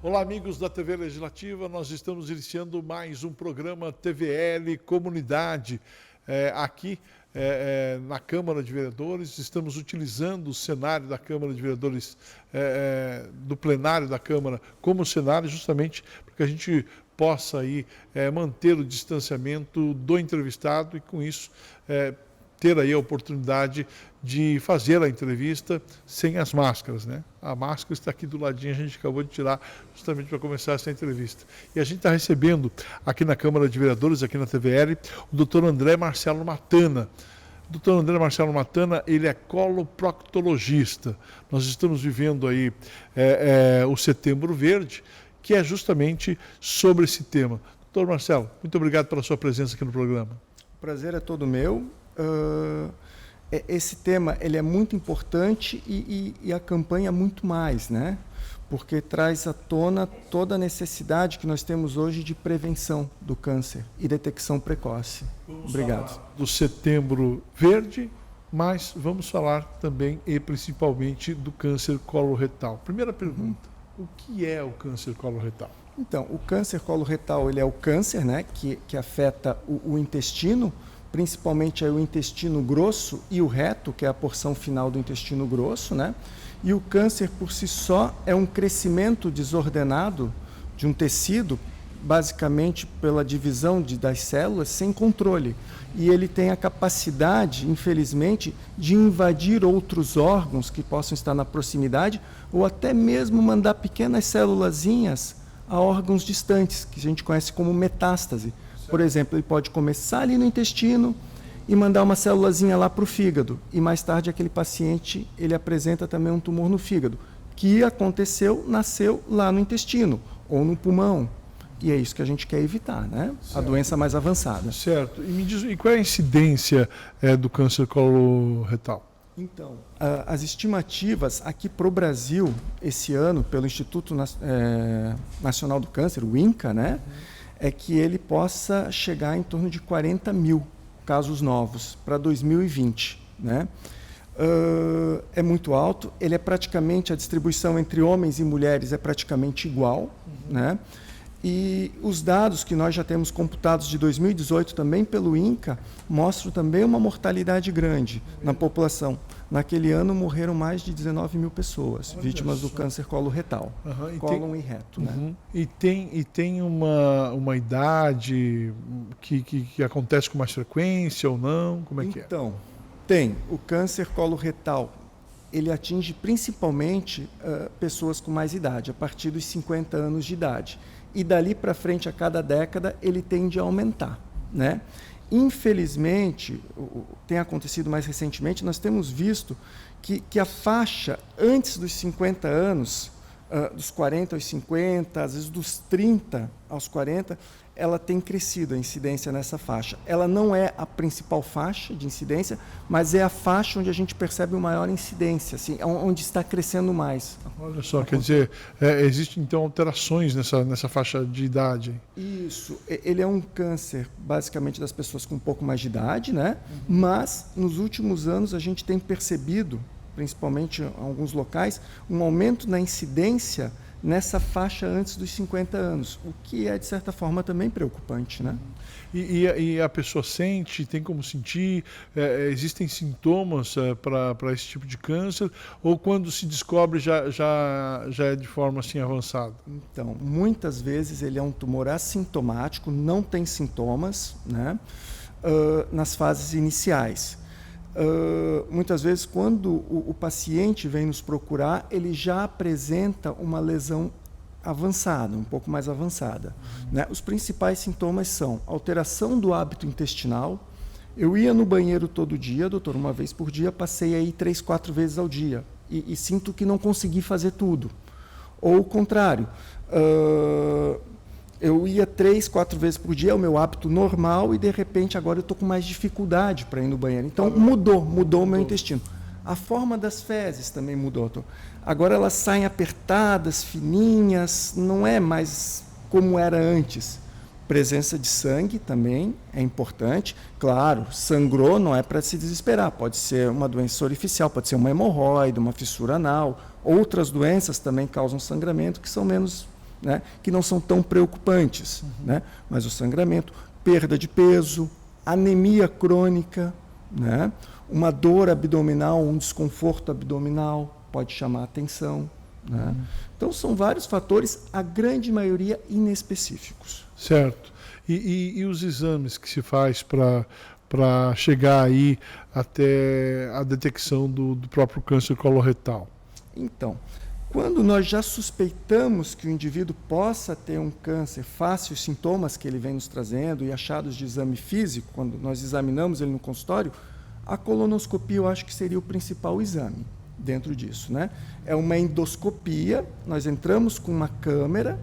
Olá, amigos da TV Legislativa, nós estamos iniciando mais um programa TVL Comunidade aqui na Câmara de Vereadores. Estamos utilizando o cenário da Câmara de Vereadores, do plenário da Câmara, como cenário justamente para que a gente possa aí, manter o distanciamento do entrevistado e com isso ter aí a oportunidade de fazer a entrevista sem as máscaras, né? A máscara está aqui do ladinho, a gente acabou de tirar justamente para começar essa entrevista. E a gente está recebendo aqui na Câmara de Vereadores, aqui na TVL, o doutor André Marcelo Matana. O doutor André Marcelo Matana, ele é coloproctologista. Nós estamos vivendo aí o Setembro Verde, que é justamente sobre esse tema. Doutor Marcelo, muito obrigado pela sua presença aqui no programa. O prazer é todo meu. Esse tema ele é muito importante e a campanha muito mais, né? Porque traz à tona toda a necessidade que nós temos hoje de prevenção do câncer e detecção precoce. Obrigado. Vamos falar do Setembro Verde, mas vamos falar também e principalmente do câncer coloretal. Primeira pergunta, o que é o câncer coloretal? Então, o câncer coloretal ele é o câncer, né, que afeta o intestino, principalmente aí o intestino grosso e o reto, que é a porção final do intestino grosso, né? E o câncer por si só é um crescimento desordenado de um tecido, basicamente pela divisão das células, sem controle. E ele tem a capacidade, infelizmente, de invadir outros órgãos que possam estar na proximidade ou até mesmo mandar pequenas célulazinhas a órgãos distantes, que a gente conhece como metástase. Por exemplo, ele pode começar ali no intestino e mandar uma célulazinha lá para o fígado. E mais tarde aquele paciente ele apresenta também um tumor no fígado, que nasceu lá no intestino ou no pulmão. E é isso que a gente quer evitar, né? Certo. A doença mais avançada. Certo. E me diz, e qual é a incidência do câncer coloretal? Então, as estimativas aqui para o Brasil, esse ano, pelo Instituto Nacional do Câncer, o INCA, né? É que ele possa chegar em torno de 40 mil casos novos para 2020. Né? É muito alto, ele é praticamente, a distribuição entre homens e mulheres é praticamente igual. Né? E os dados que nós já temos computados de 2018 também pelo INCA mostram também uma mortalidade grande na população. Naquele ano morreram mais de 19 mil pessoas, vítimas do câncer coloretal, cólon e reto. Né? E tem uma idade que acontece com mais frequência ou não? Como é que é? Então, tem. O câncer coloretal, ele atinge principalmente pessoas com mais idade, a partir dos 50 anos de idade. E dali para frente, a cada década, ele tende a aumentar, né? Infelizmente, tem acontecido mais recentemente, nós temos visto que a faixa antes dos 50 anos, dos 40 aos 50, às vezes dos 30 aos 40, ela tem crescido a incidência nessa faixa. Ela não é a principal faixa de incidência, mas é a faixa onde a gente percebe uma maior incidência, assim, onde está crescendo mais. Olha só, quer dizer, existem então alterações nessa faixa de idade? Isso, ele é um câncer basicamente das pessoas com um pouco mais de idade, né? Mas nos últimos anos a gente tem percebido, principalmente em alguns locais, um aumento na incidência nessa faixa antes dos 50 anos, o que é, de certa forma, também preocupante, né? E a pessoa sente, tem como sentir, existem sintomas para esse tipo de câncer, ou quando se descobre já é de forma assim avançada? Então, muitas vezes ele é um tumor assintomático, não tem sintomas, né? Nas fases iniciais. Muitas vezes, quando o paciente vem nos procurar, ele já apresenta uma lesão avançada, um pouco mais avançada. Né? Os principais sintomas são alteração do hábito intestinal. Eu ia no banheiro todo dia, doutor, uma vez por dia, passei aí 3, 4 vezes ao dia e sinto que não consegui fazer tudo. Ou o contrário, eu ia 3, 4 vezes por dia, é o meu hábito normal, e de repente agora eu estou com mais dificuldade para ir no banheiro. Então mudou o meu intestino. A forma das fezes também mudou. Agora elas saem apertadas, fininhas, não é mais como era antes. Presença de sangue também é importante. Claro, sangrou, não é para se desesperar. Pode ser uma doença orificial, pode ser uma hemorroida, uma fissura anal. Outras doenças também causam sangramento, que são menos né, que não são tão preocupantes, né, mas o sangramento, perda de peso, anemia crônica, né, uma dor abdominal, um desconforto abdominal pode chamar a atenção. Né? Então, são vários fatores, a grande maioria inespecíficos. Certo. E os exames que se faz para chegar aí até a detecção do próprio câncer coloretal? Então, quando nós já suspeitamos que o indivíduo possa ter um câncer, face os sintomas que ele vem nos trazendo e achados de exame físico, quando nós examinamos ele no consultório, a colonoscopia eu acho que seria o principal exame dentro disso, né? É uma endoscopia, nós entramos com uma câmera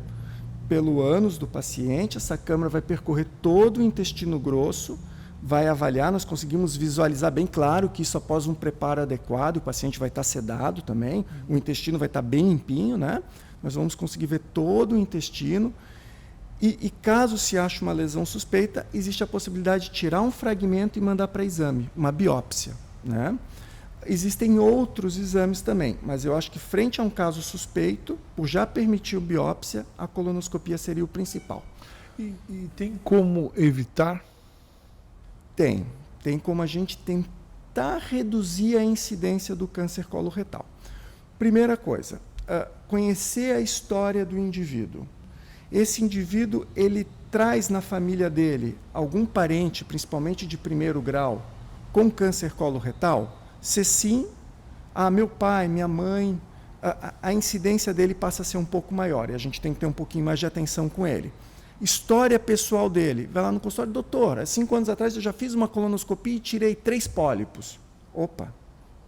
pelo ânus do paciente, essa câmera vai percorrer todo o intestino grosso, vai avaliar, nós conseguimos visualizar bem claro que isso após um preparo adequado, o paciente vai estar sedado também, o intestino vai estar bem limpinho, né? Nós vamos conseguir ver todo o intestino e caso se ache uma lesão suspeita, existe a possibilidade de tirar um fragmento e mandar para exame, uma biópsia, né? Existem outros exames também, mas eu acho que frente a um caso suspeito, por já permitir a biópsia, a colonoscopia seria o principal. E tem como evitar? Tem como a gente tentar reduzir a incidência do câncer coloretal. Primeira coisa, conhecer a história do indivíduo. Esse indivíduo, ele traz na família dele algum parente, principalmente de primeiro grau, com câncer coloretal? Se sim, meu pai, minha mãe, a incidência dele passa a ser um pouco maior e a gente tem que ter um pouquinho mais de atenção com ele. História pessoal dele, vai lá no consultório, doutor, há 5 anos atrás eu já fiz uma colonoscopia e tirei 3 pólipos. Opa,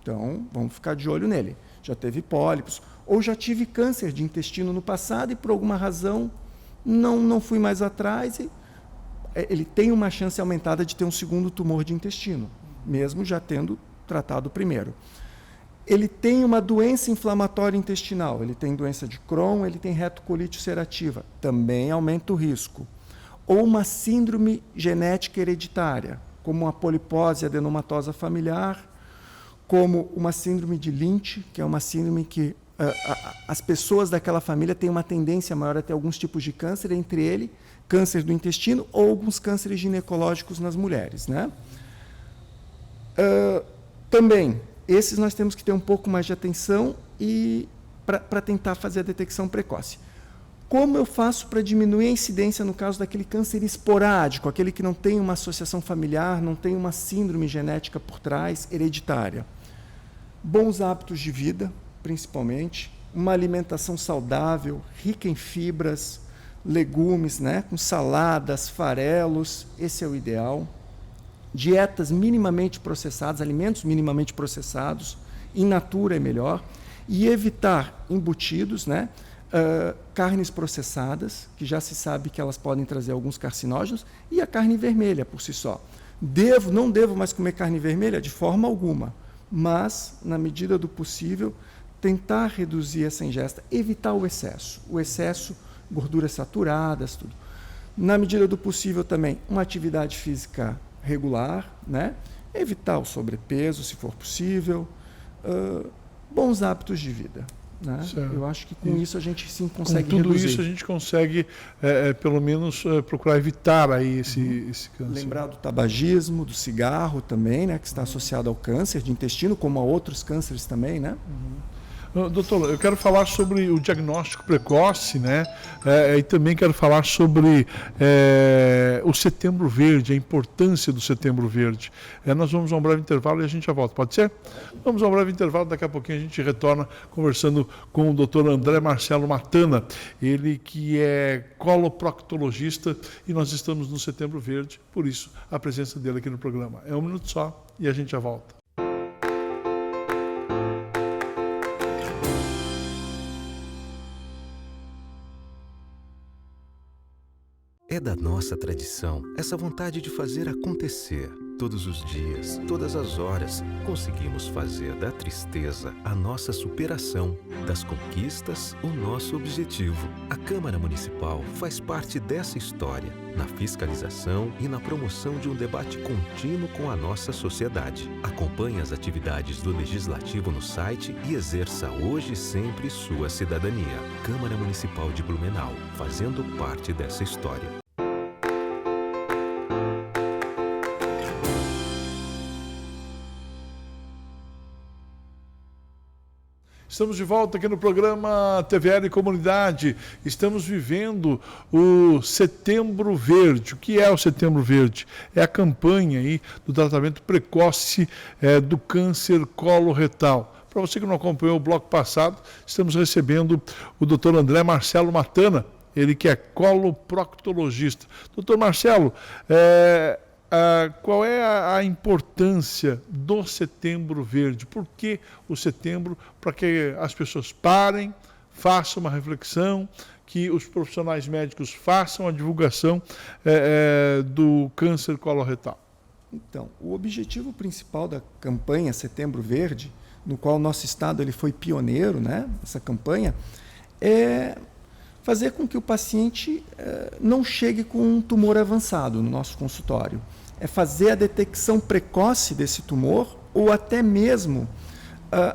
então vamos ficar de olho nele. Já teve pólipos, ou já tive câncer de intestino no passado e por alguma razão não fui mais atrás e ele tem uma chance aumentada de ter um segundo tumor de intestino, mesmo já tendo tratado o primeiro. Ele tem uma doença inflamatória intestinal, ele tem doença de Crohn, ele tem retocolite ulcerativa, também aumenta o risco. Ou uma síndrome genética hereditária, como uma polipose adenomatosa familiar, como uma síndrome de Lynch, que é uma síndrome que as pessoas daquela família têm uma tendência maior a ter alguns tipos de câncer, entre eles câncer do intestino ou alguns cânceres ginecológicos nas mulheres, né? Também, esses nós temos que ter um pouco mais de atenção e para tentar fazer a detecção precoce. Como eu faço para diminuir a incidência no caso daquele câncer esporádico, aquele que não tem uma associação familiar, não tem uma síndrome genética por trás, hereditária? Bons hábitos de vida, principalmente, uma alimentação saudável, rica em fibras, legumes, né, com saladas, farelos, esse é o ideal. Dietas minimamente processadas, alimentos minimamente processados, in natura é melhor, e evitar embutidos, né, carnes processadas, que já se sabe que elas podem trazer alguns carcinógenos, e a carne vermelha por si só. Não devo mais comer carne vermelha? De forma alguma, mas, na medida do possível, tentar reduzir essa ingesta, evitar o excesso, gorduras saturadas, tudo. Na medida do possível também, uma atividade física regular, né? Evitar o sobrepeso, se for possível, bons hábitos de vida. Né? Eu acho que com isso a gente sim consegue reduzir. Com tudo reduzir. isso a gente consegue, pelo menos, procurar evitar aí esse câncer. Lembrar do tabagismo, do cigarro também, né? Que está associado ao câncer de intestino, como a outros cânceres também, né? Doutor, eu quero falar sobre o diagnóstico precoce, né? E também quero falar sobre o Setembro Verde, a importância do Setembro Verde. Nós vamos a um breve intervalo e a gente já volta, pode ser? Vamos a um breve intervalo, daqui a pouquinho a gente retorna conversando com o doutor André Marcelo Matana, ele que é coloproctologista e nós estamos no Setembro Verde, por isso a presença dele aqui no programa. É um minuto só e a gente já volta. É da nossa tradição essa vontade de fazer acontecer. Todos os dias, todas as horas, conseguimos fazer da tristeza a nossa superação, das conquistas o nosso objetivo. A Câmara Municipal faz parte dessa história, na fiscalização e na promoção de um debate contínuo com a nossa sociedade. Acompanhe as atividades do Legislativo no site e exerça hoje e sempre sua cidadania. Câmara Municipal de Blumenau, fazendo parte dessa história. Estamos de volta aqui no programa TVL Comunidade. Estamos vivendo o Setembro Verde. O que é o Setembro Verde? É a campanha aí do tratamento precoce do câncer coloretal. Para você que não acompanhou o bloco passado, estamos recebendo o Dr. André Marcelo Matana, ele que é coloproctologista. Dr. Marcelo, qual é a importância do Setembro Verde? Por que o setembro? Para que as pessoas parem, façam uma reflexão, que os profissionais médicos façam a divulgação do câncer coloretal. Então, o objetivo principal da campanha Setembro Verde, no qual o nosso estado ele foi pioneiro, né, nessa campanha, é fazer com que o paciente não chegue com um tumor avançado no nosso consultório. É fazer a detecção precoce desse tumor ou até mesmo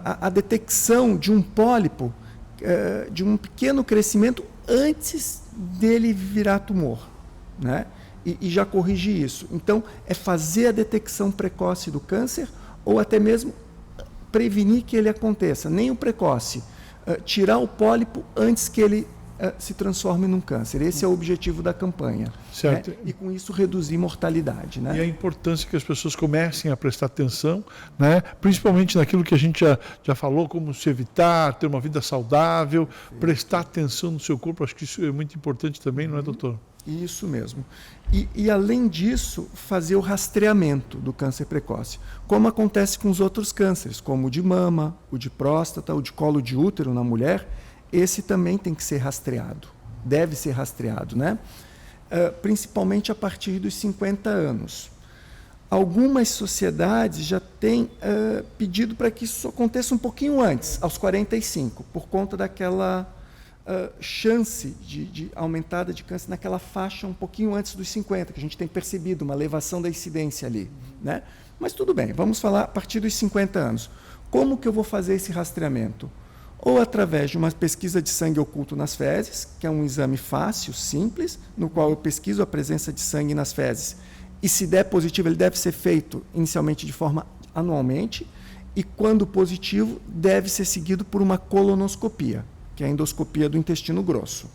a detecção de um pólipo, de um pequeno crescimento antes dele virar tumor, né? E já corrigir isso. Então, é fazer a detecção precoce do câncer ou até mesmo prevenir que ele aconteça. Nem o precoce, tirar o pólipo antes que ele se transforme num câncer. Esse é o objetivo da campanha. Certo. Né? E com isso reduzir mortalidade. Né? E a importância que as pessoas comecem a prestar atenção, né? Principalmente naquilo que a gente já falou, como se evitar, ter uma vida saudável, prestar atenção no seu corpo. Acho que isso é muito importante também, não é, doutor? Isso mesmo. E além disso, fazer o rastreamento do câncer precoce, como acontece com os outros cânceres, como o de mama, o de próstata, o de colo de útero na mulher. Esse também tem que ser rastreado, deve ser rastreado, né? Principalmente a partir dos 50 anos. Algumas sociedades já têm pedido para que isso aconteça um pouquinho antes, aos 45, por conta daquela chance de aumentada de câncer naquela faixa um pouquinho antes dos 50, que a gente tem percebido uma elevação da incidência ali, né? Mas tudo bem, vamos falar a partir dos 50 anos. Como que eu vou fazer esse rastreamento? Ou através de uma pesquisa de sangue oculto nas fezes, que é um exame fácil, simples, no qual eu pesquiso a presença de sangue nas fezes. E se der positivo, ele deve ser feito inicialmente de forma anualmente, e quando positivo, deve ser seguido por uma colonoscopia, que é a endoscopia do intestino grosso.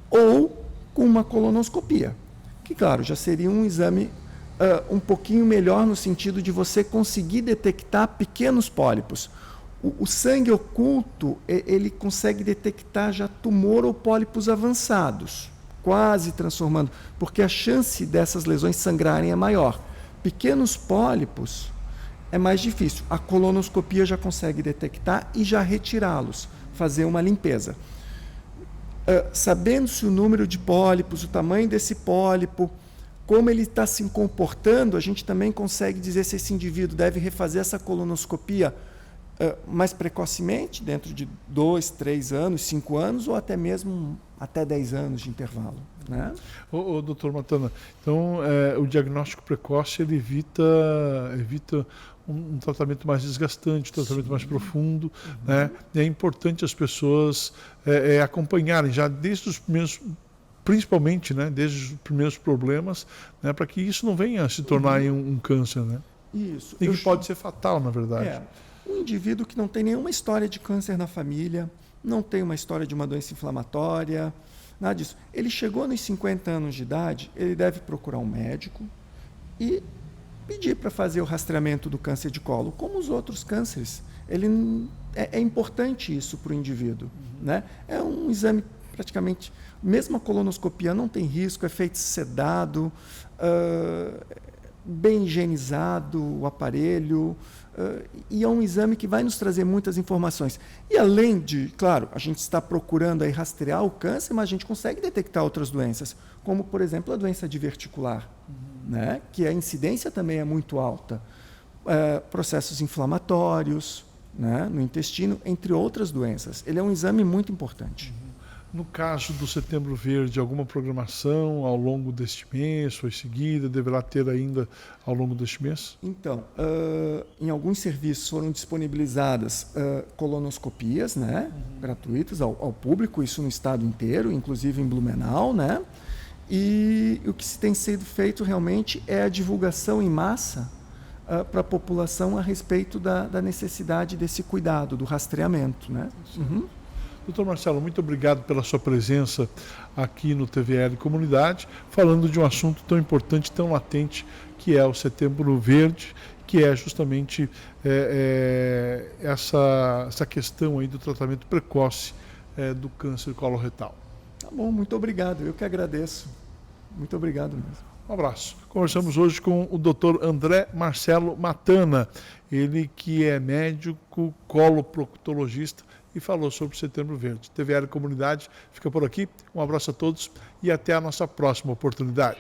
Ou com uma colonoscopia, que, claro, já seria um exame um pouquinho melhor no sentido de você conseguir detectar pequenos pólipos. O sangue oculto, ele consegue detectar já tumor ou pólipos avançados, quase transformando, porque a chance dessas lesões sangrarem é maior. Pequenos pólipos é mais difícil. A colonoscopia já consegue detectar e já retirá-los, fazer uma limpeza. Sabendo-se o número de pólipos, o tamanho desse pólipo, como ele está se comportando, a gente também consegue dizer se esse indivíduo deve refazer essa colonoscopia mais precocemente, dentro de 2, 3 anos, 5 anos, ou até mesmo até 10 anos de intervalo. Né? Doutor Matana, então o diagnóstico precoce ele evita um tratamento mais desgastante, um tratamento mais profundo, né? E é importante as pessoas acompanharem já desde os primeiros, principalmente, né, desde os primeiros problemas, né, para que isso não venha a se tornar um câncer, né? Isso. E que pode ser fatal, na verdade. Um indivíduo que não tem nenhuma história de câncer na família, não tem uma história de uma doença inflamatória, nada disso. Ele chegou nos 50 anos de idade, ele deve procurar um médico e pedir para fazer o rastreamento do câncer de colo, como os outros cânceres. É importante isso para o indivíduo. Né? É um exame praticamente... Mesmo a colonoscopia não tem risco, é feito sedado, bem higienizado o aparelho, e é um exame que vai nos trazer muitas informações. E além de, claro, a gente está procurando aí rastrear o câncer, mas a gente consegue detectar outras doenças, como, por exemplo, a doença diverticular. né? Que a incidência também é muito alta. Processos inflamatórios, né? No intestino, entre outras doenças. Ele é um exame muito importante. No caso do Setembro Verde, alguma programação ao longo deste mês, foi seguida, deverá ter ainda ao longo deste mês? Então, em alguns serviços foram disponibilizadas colonoscopias, né, gratuitas ao público, isso no estado inteiro, inclusive em Blumenau, né? E o que se tem sido feito realmente é a divulgação em massa para a população a respeito da necessidade desse cuidado, do rastreamento, né? Doutor Marcelo, muito obrigado pela sua presença aqui no TVL Comunidade, falando de um assunto tão importante, tão latente, que é o Setembro Verde, que é justamente essa questão aí do tratamento precoce do câncer coloretal. Tá bom, muito obrigado. Eu que agradeço. Muito obrigado mesmo. Um abraço. Conversamos hoje com o Dr. André Marcelo Matana, ele que é médico coloproctologista e falou sobre o Setembro Verde. TVL Comunidade fica por aqui. Um abraço a todos e até a nossa próxima oportunidade.